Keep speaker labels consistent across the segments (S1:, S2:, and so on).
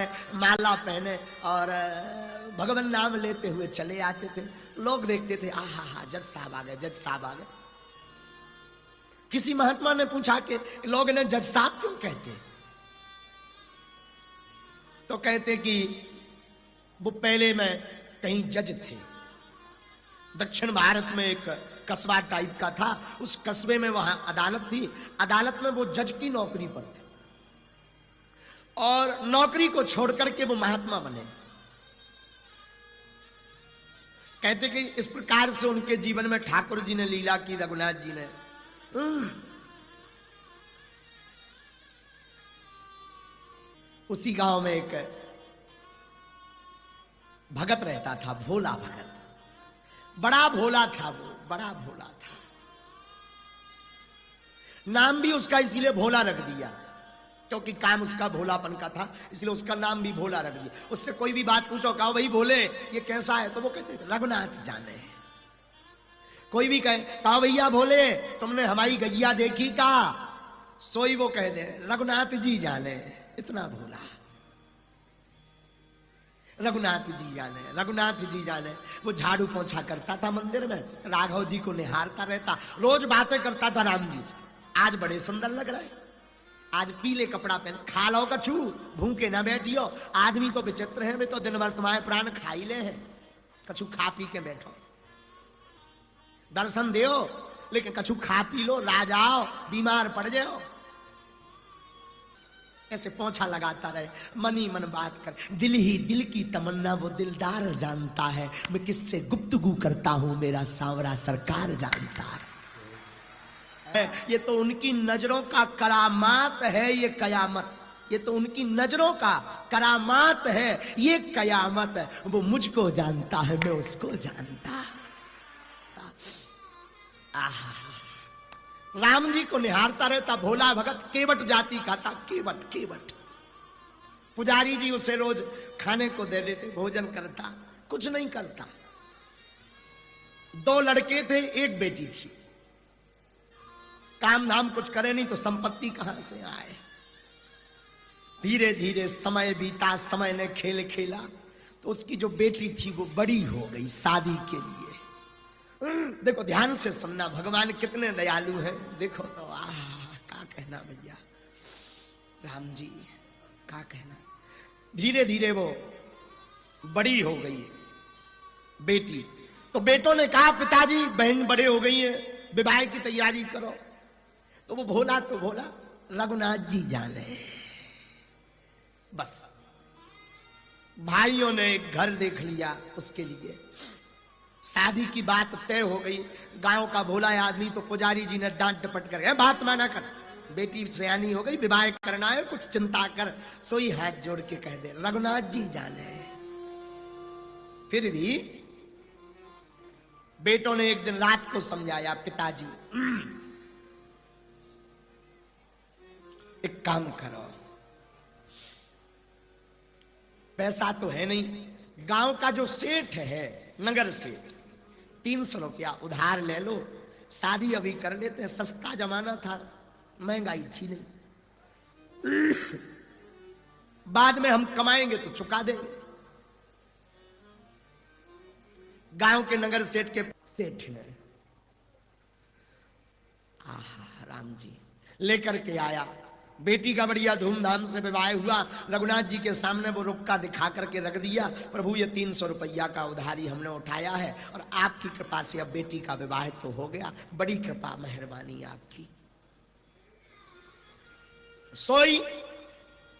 S1: मारे, माला पहने और भगवान नाम लेते हुए चले आते थे। लोग देखते थे, आहा हा, जज साहब आ गए, जज साहब आ गए। किसी महात्मा ने पूछा कि लोग इन्हें जज साहब क्यों कहते, तो कहते कि वो पहले में कहीं जज थे। दक्षिण भारत में एक कस्बा टाइप का था, उस कस्बे में वहां अदालत थी। अदालत में वो जज की नौकरी पर थे और नौकरी को छोड़ करके वो महात्मा बने। कहते कि इस प्रकार से उनके जीवन में ठाकुर जी ने लीला की, रघुनाथ जी ने। उसी गांव में एक भगत रहता था, भोला भगत। बड़ा भोला था वो, बड़ा भोला था। नाम भी उसका इसीलिए भोला रख दिया, क्योंकि काम उसका भोलापन का था, इसलिए उसका नाम भी भोला रख दिया। उससे कोई भी बात पूछो, कहो भाई भोले ये कैसा है, तो वो कहते थे रघुनाथ जाने। कोई भी कहे, कहो भैया भोले तुमने हमारी गैया देखी का, सोई वो कह दे रघुनाथ जी जाने। इतना भोला, रघुनाथ जी जाने, रघुनाथ जी जाने। वो झाड़ू पोंछा करता था मंदिर में, राघव जी को निहारता रहता, रोज बातें करता था राम जी से। आज बड़े सुंदर लग रहे, आज पीले कपड़ा पहन, खा लो कछू भूखे ना बैठियो। आदमी तो विचित्र है, वे तो दिन भर तुम्हारे प्राण खा ही ले हैं, कछू खा पी के बैठो, दर्शन दो, लेकिन कछू खा पी लो, राजाओ बीमार पड़ जाओ। ऐसे पोंछा लगाता रहे, मन ही मन बात कर, दिल ही दिल की तमन्ना वो दिलदार जानता है, मैं किससे गुफ्तगू करता हूं मेरा सांवरा सरकार जानता है। ये तो उनकी नजरों का करामात है ये कयामत, ये तो उनकी नजरों का करामात है ये कयामत। वो मुझको जानता है, मैं उसको जानता। आहा, राम जी को निहारता रहता भोला भगत। केवट जाति खाता, केवट केवट। पुजारी जी उसे रोज खाने को दे देते, भोजन करता, कुछ नहीं करता। 2 लड़के थे, 1 बेटी थी। काम धाम कुछ करे नहीं तो संपत्ति कहां से आए। धीरे धीरे समय बीता, समय ने खेल खेला, तो उसकी जो बेटी थी वो बड़ी हो गई शादी के लिए। देखो ध्यान से सुनना, भगवान कितने दयालु हैं। देखो तो क्या कहना भैया, राम जी क्या कहना। धीरे धीरे वो बड़ी हो गई बेटी, तो बेटों ने कहा पिताजी बहन बड़े हो गई है, विवाह की तैयारी करो। तो वो भोला तो भोला, रघुनाथ जी जाने। बस भाइयों ने एक घर देख लिया उसके लिए, शादी की बात तय हो गई। गांव का भोला आदमी तो पुजारी जी ने डांट डपट कर, बात माना कर, बेटी सयानी हो गई, विवाह करना है, कुछ चिंता कर। सोई हाथ जोड़ के कह दे रघुनाथ जी जाने। फिर भी बेटों ने एक दिन रात को समझाया, पिताजी एक काम करो, पैसा तो है नहीं, गांव का जो सेठ है नगर सेठ, 300 रुपया उधार ले लो, शादी अभी कर लेते हैं। सस्ता जमाना था, महंगाई थी नहीं, बाद में हम कमाएंगे तो चुका देंगे। गांव के नगर सेठ के सेठ ने राम जी लेकर के आया। बेटी का बढ़िया धूमधाम से विवाह हुआ। रघुनाथ जी के सामने वो रुक्का दिखा करके रख दिया, प्रभु ये 300 रुपया का उधारी हमने उठाया है और आपकी कृपा से अब बेटी का विवाह तो हो गया, बड़ी कृपा मेहरबानी आपकी। सोई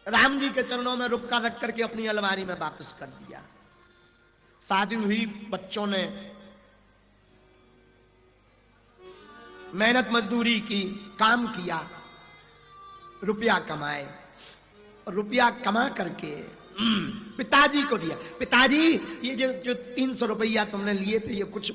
S1: राम जी के चरणों में रुक्का रख करके अपनी अलमारी में वापस कर दिया। शादी हुई, बच्चों ने मेहनत मजदूरी की, काम किया, रुपया कमाए, रुपया कमा करके पिताजी को दिया। पिताजी ये जो 300 रुपया तुमने लिए थे, ये कुछ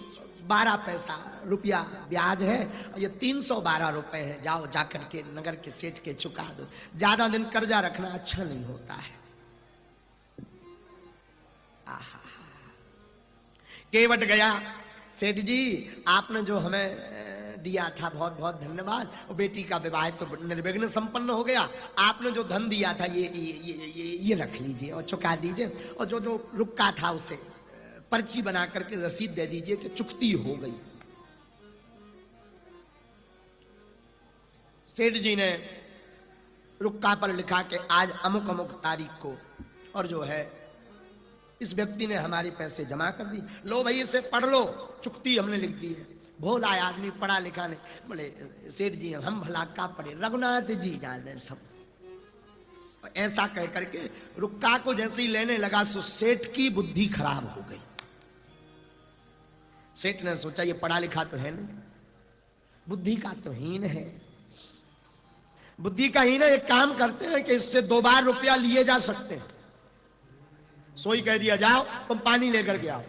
S1: 12 पैसा रुपया ब्याज है, और ये 312 रुपए है, जाओ जाकर के नगर के सेठ के चुका दो, ज्यादा दिन कर्जा रखना अच्छा नहीं होता है। आहा, केवट गया, सेठ जी आपने जो हमें दिया था, बहुत बहुत धन्यवाद। और बेटी का विवाह तो निर्विघ्न संपन्न हो गया। आपने जो धन दिया था ये रख लीजिए और चुका दीजिए, और जो जो रुका था उसे पर्ची बना करके रसीद दे दीजिए कि चुकती हो गई। सेठ जी ने रुक्का पर लिखा कि आज अमुक अमुक तारीख को, और जो है इस व्यक्ति ने हमारे पैसे जमा कर दी। लो भाई इसे पढ़ लो, चुकती हमने लिख दी है। भोला आदमी पढ़ा लिखा नहीं, बोले सेठ जी हम भला का पढ़े, रघुनाथ जी जाने सब। ऐसा कह करके रुक्का को जैसे ही लेने लगा सो सेठ की बुद्धि खराब हो गई। सेठ ने सोचा ये पढ़ा लिखा तो है नहीं, बुद्धि का तो हीन है, बुद्धि का हीन है। एक काम करते हैं कि इससे 2 बार रुपया लिए जा सकते हैं। सोई कह दिया जाओ तुम पानी लेकर के आओ,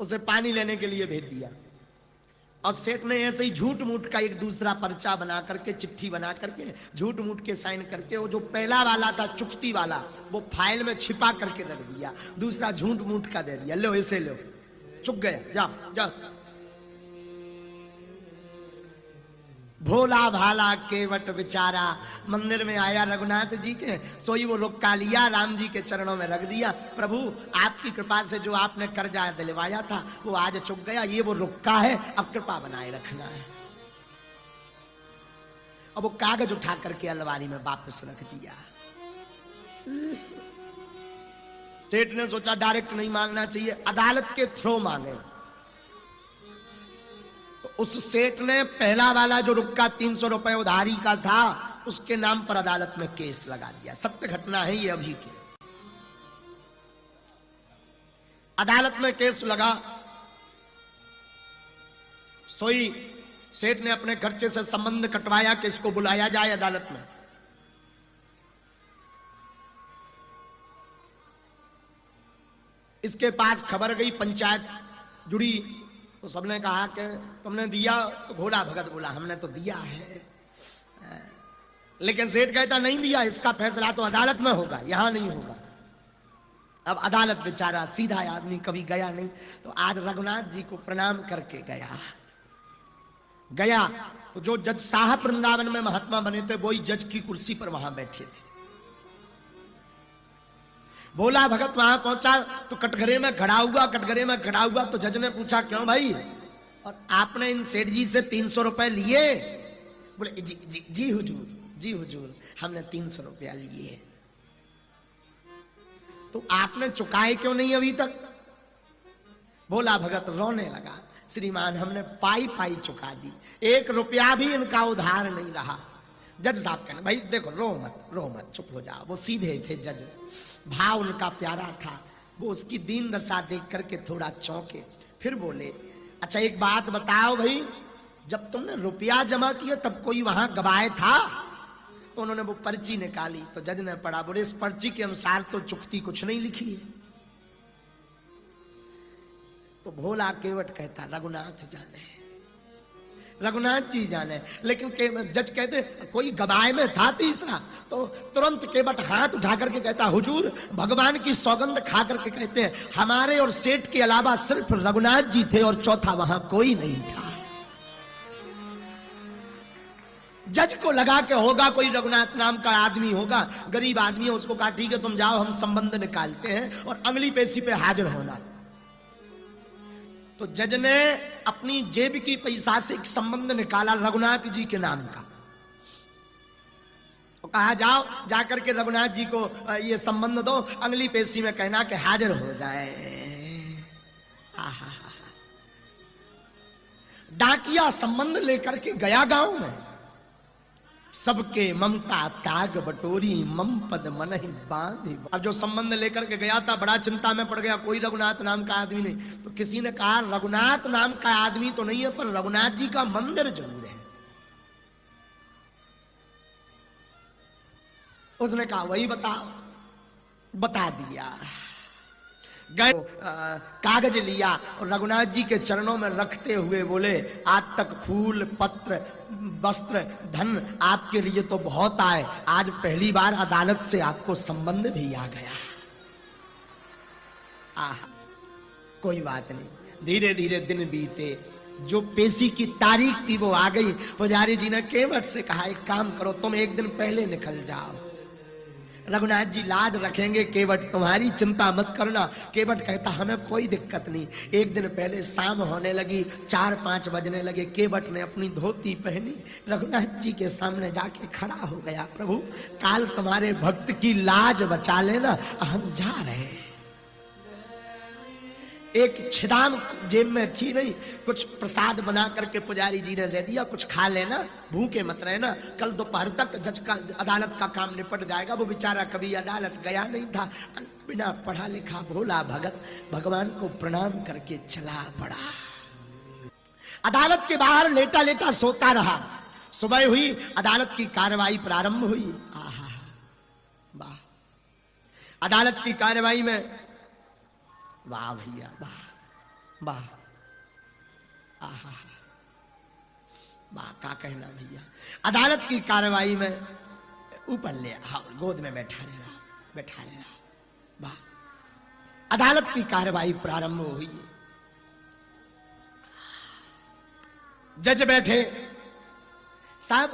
S1: उसे पानी लेने के लिए भेज दिया। और सेठ ने ऐसे ही झूठ मूठ का एक दूसरा पर्चा बना करके, चिट्ठी बना करके, झूठ मूठ के साइन करके, वो जो पहला वाला था चुकती वाला वो फाइल में छिपा करके रख दिया, दूसरा झूठ मूठ का दे दिया, लो इसे लो, चुक गया, जाओ जाओ। भोला भाला केवट बेचारा मंदिर में आया रघुनाथ जी के, सोई वो रुक्का लिया, राम जी के चरणों में रख दिया। प्रभु आपकी कृपा से जो आपने कर्जा दिलवाया था वो आज चुक गया, ये वो रुक्का है, अब कृपा बनाए रखना है। अब वो कागज उठा करके अलमारी में वापस रख दिया। सेठ ने सोचा डायरेक्ट नहीं मांगना चाहिए, अदालत के थ्रू मांगे। उस सेठ ने पहला वाला जो रुक्का 300 रुपए उधारी का था उसके नाम पर अदालत में केस लगा दिया। सत्य घटना है ये अभी की। अदालत में केस लगा, सोई सेठ ने अपने खर्चे से संबंध कटवाया कि इसको बुलाया जाए अदालत में। इसके पास खबर गई, पंचायत जुड़ी, तो सबने कहा कि तुमने दिया, तो भोला भगत बोला हमने तो दिया है, लेकिन सेठ कहता नहीं दिया, इसका फैसला तो अदालत में होगा, यहां नहीं होगा। अब अदालत बेचारा सीधा आदमी कभी गया नहीं, तो आज रघुनाथ जी को प्रणाम करके गया तो जो जज साहब वृंदावन में महात्मा बने थे वही जज की कुर्सी पर वहां बैठे थे। भोला भगत वहां पहुंचा तो कटघरे में खड़ा हुआ, तो जज ने पूछा क्यों भाई, और आपने इन सेठ जी से 300 रुपए लिए? बोले जी हुजूर हमने 300 रुपया लिए। तो आपने चुकाए क्यों नहीं अभी तक? भोला भगत रोने लगा, श्रीमान हमने पाई चुका दी, 1 रुपया भी इनका उधार नहीं रहा। जज साहब कहने भाई देखो रो मत चुप हो जाओ। वो सीधे थे जज, भाव उनका प्यारा था। वो उसकी दीन दशा देख करके थोड़ा चौंके, फिर बोले अच्छा एक बात बताओ भाई, जब तुमने रुपया जमा किया तब कोई वहां गवाह था? तो उन्होंने वो पर्ची निकाली, तो जज ने पढ़ा, बोले इस पर्ची के अनुसार तो चुकती कुछ नहीं लिखी है। तो भोला केवट कहता रघुनाथ जाने, रघुनाथ जी जाने। लेकिन जज कहते कोई गवाह में था तीसरा? तो तुरंत केवट हाथ उठा करके कहता हुजूर भगवान की सौगंध खा करके कहते हैं हमारे और सेठ के अलावा सिर्फ रघुनाथ जी थे और चौथा वहां कोई नहीं था। जज को लगा कि होगा कोई रघुनाथ नाम का आदमी होगा, गरीब आदमी है, उसको कहा ठीक है तुम जाओ हम संबंध निकालते हैं और अगली पेशी पे हाजिर होना। तो जज ने अपनी जेब की पैसा से एक संबंध निकाला रघुनाथ जी के नाम का, तो कहा जाओ जाकर के रघुनाथ जी को ये संबंध दो, अगली पेशी में कहना कि हाजिर हो जाए। डाकिया संबंध लेकर के गया गांव में, सबके ममता त्याग बटोरी मम पद मन ही बांधे। अब जो संबंध लेकर के गया था बड़ा चिंता में पड़ गया, कोई रघुनाथ नाम का आदमी नहीं। तो किसी ने कहा रघुनाथ नाम का आदमी तो नहीं है पर रघुनाथ जी का मंदिर जरूर है। उसने कहा वही बताओ, बता दिया। गए कागज लिया और रघुनाथ जी के चरणों में रखते हुए बोले आज तक फूल पत्र वस्त्र धन आपके लिए तो बहुत आए, आज पहली बार अदालत से आपको संबंध भी आ गया। कोई बात नहीं, धीरे धीरे दिन बीते, जो पेशी की तारीख थी वो आ गई। पुजारी जी ने केवट से कहा एक काम करो, तुम एक दिन पहले निकल जाओ। रघुनाथ जी लाज रखेंगे केवट, तुम्हारी चिंता मत करना। केवट कहता हमें कोई दिक्कत नहीं। एक दिन पहले शाम होने लगी, 4-5 बजने लगे। केवट ने अपनी धोती पहनी, रघुनाथ जी के सामने जाके खड़ा हो गया। प्रभु काल तुम्हारे भक्त की लाज बचा लेना, हम जा रहे हैं। एक छिदाम जेब में थी नहीं, कुछ प्रसाद बना करके पुजारी जी ने दे दिया, कुछ खा लेना, भूखे मत रहना, कल दोपहर तक जज का अदालत का काम निपट जाएगा। वो बेचारा कभी अदालत गया नहीं था, बिना पढ़ा लिखा भोला भगत भगवान को प्रणाम करके चला पड़ा। अदालत के बाहर लेटा लेटा सोता रहा। सुबह हुई, अदालत की कार्रवाई प्रारंभ हुई। आहा वाह, अदालत की कार्रवाई में वाह भैया वाह वाह, आहा वाह, क्या कहना भैया। अदालत की कार्रवाई में ऊपर ले, हाँ, गोद में बैठा रहा वाह। अदालत की कार्रवाई प्रारंभ हुई। जज बैठे, साहब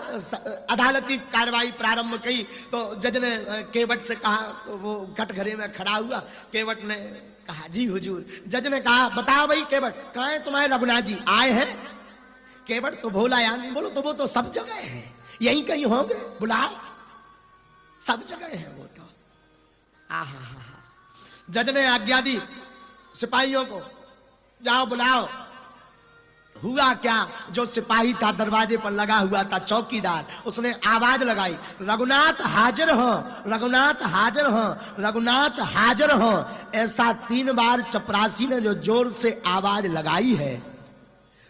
S1: अदालत की कार्रवाई प्रारंभ की तो जज ने केवट से कहा, वो कटघरे में खड़ा हुआ। केवट ने कहा जी हुजूर। जज ने कहा बताओ भाई केवट, कहाँ है तुम्हारे रघुनाथ जी, आए हैं? केवट तो भोला यार, बोलो तो वो तो सब जगह है, यहीं कहीं होंगे, बुलाओ। सब जगह है वो तो। आहा, जज ने आज्ञा दी सिपाहियों को, जाओ बुलाओ। हुआ क्या, जो सिपाही था दरवाजे पर लगा हुआ था, चौकीदार, उसने आवाज लगाई, रघुनाथ हाजिर हो, रघुनाथ हाजिर हो, रघुनाथ हाजिर हो। ऐसा 3 बार चपरासी ने जो जोर से आवाज लगाई है,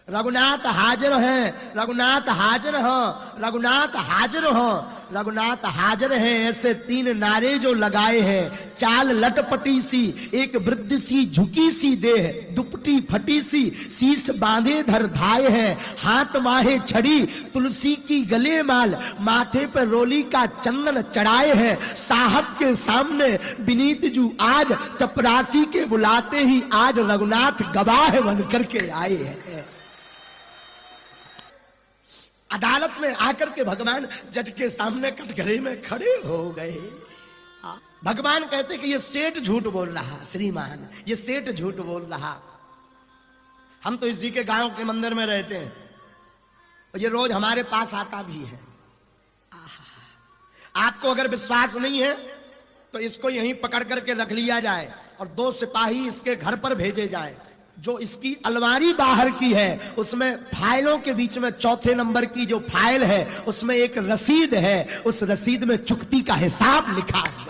S1: रघुनाथ हाजिर हैं, रघुनाथ हाजिर हो, रघुनाथ हाजिर हो, रघुनाथ हाजिर है, ऐसे 3 नारे जो लगाए हैं। चाल लटपटी सी, एक वृद्ध सी झुकी सी देह, दुपटी फटी सी, शीश बांधे धर धाये है, हाथ माहे छड़ी, तुलसी की गले माल, माथे पर रोली का चंदन चढ़ाए हैं। साहब के सामने विनीत जू आज, चपरासी के बुलाते ही आज रघुनाथ गवाह बन करके आए हैं। अदालत में आकर के भगवान जज के सामने कटघरे में खड़े हो गए। भगवान कहते कि ये सेठ झूठ बोल रहा, श्रीमान ये सेठ झूठ बोल रहा। हम तो इसी के गांव के मंदिर में रहते हैं और ये रोज हमारे पास आता भी है। आपको अगर विश्वास नहीं है तो इसको यहीं पकड़ करके रख लिया जाए और 2 सिपाही इसके घर पर भेजे जाए। जो इसकी अलमारी बाहर की है, उसमें फाइलों के बीच में 4थे नंबर की जो फाइल है, उसमें एक रसीद है, उस रसीद में चुकती का हिसाब लिखा है।